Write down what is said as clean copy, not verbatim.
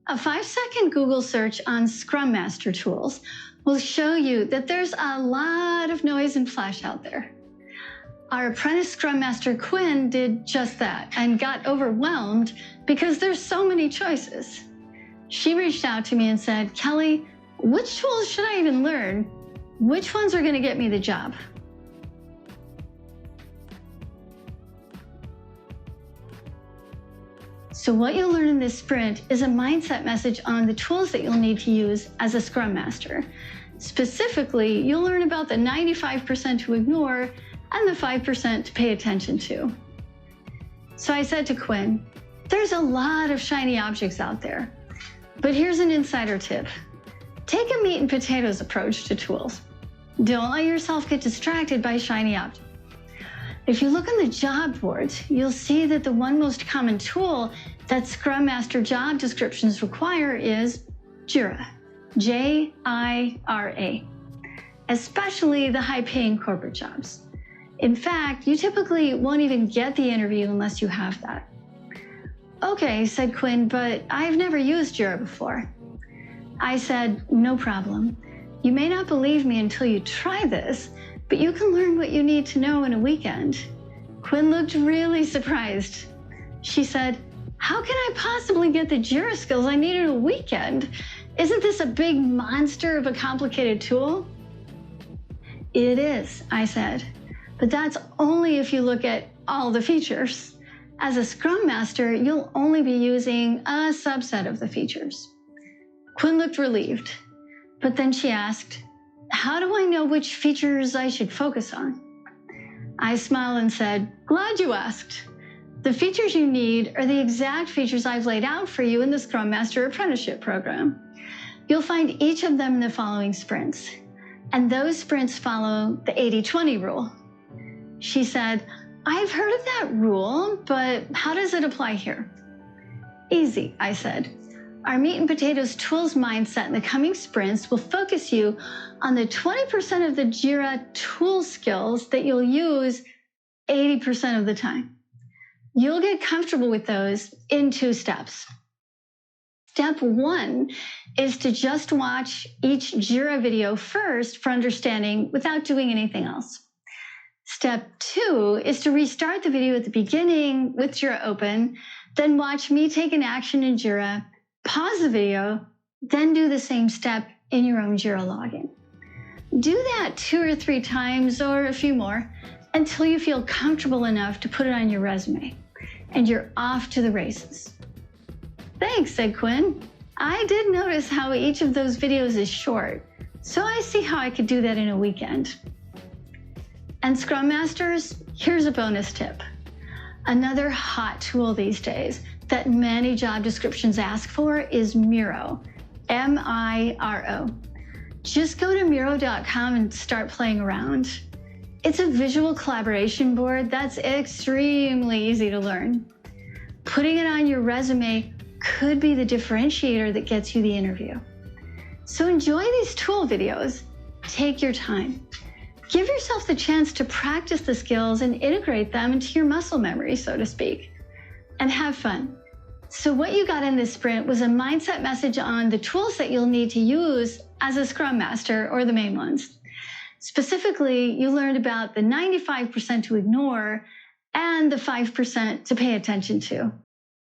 A 5-second Google search on Scrum Master tools will show you that there's a lot of noise and flash out there. Our apprentice Scrum Master Quinn did just that and got overwhelmed because there's so many choices. She reached out to me and said, "Kelly, which tools should I even learn? Which ones are going to get me the job?" So what you'll learn in this sprint is a mindset message on the tools that you'll need to use as a Scrum Master. Specifically, you'll learn about the 95% to ignore and the 5% to pay attention to. So I said to Quinn, there's a lot of shiny objects out there, but here's an insider tip. Take a meat and potatoes approach to tools. Don't let yourself get distracted by shiny objects. If you look on the job boards, you'll see that the one most common tool that Scrum Master job descriptions require is Jira, J-I-R-A, especially the high-paying corporate jobs. In fact, you typically won't even get the interview unless you have that. "Okay," said Quinn, "but I've never used Jira before." I said, "No problem. You may not believe me until you try this, but you can learn what you need to know in a weekend." Quinn looked really surprised. She said, "How can I possibly get the Jira skills I need in a weekend? Isn't this a big monster of a complicated tool?" "It is," I said, "but that's only if you look at all the features. As a Scrum Master, you'll only be using a subset of the features." Quinn looked relieved, but then she asked, "How do I know which features I should focus on?" I smiled and said, "Glad you asked. The features you need are the exact features I've laid out for you in the Scrum Master Apprenticeship Program. You'll find each of them in the following sprints, and those sprints follow the 80-20 rule." She said, "I've heard of that rule, but how does it apply here?" "Easy," I said. "Our meat and potatoes tools mindset in the coming sprints will focus you on the 20% of the Jira tool skills that you'll use 80% of the time. You'll get comfortable with those in 2 steps. Step 1 is to just watch each Jira video first for understanding without doing anything else. Step 2 is to restart the video at the beginning with Jira open, then watch me take an action in Jira, pause the video, then do the same step in your own Jira login. Do that 2 or 3 times or a few more until you feel comfortable enough to put it on your resume, and you're off to the races." "Thanks," said Quinn. "I did notice how each of those videos is short, so I see how I could do that in a weekend." And Scrum Masters, here's a bonus tip. Another hot tool these days that many job descriptions ask for is Miro, M-I-R-O. Just go to Miro.com and start playing around. It's a visual collaboration board that's extremely easy to learn. Putting it on your resume could be the differentiator that gets you the interview. So enjoy these tool videos. Take your time. Give yourself the chance to practice the skills and integrate them into your muscle memory, so to speak, and have fun. So what you got in this sprint was a mindset message on the tools that you'll need to use as a Scrum Master, or the main ones. Specifically, you learned about the 95% to ignore and the 5% to pay attention to.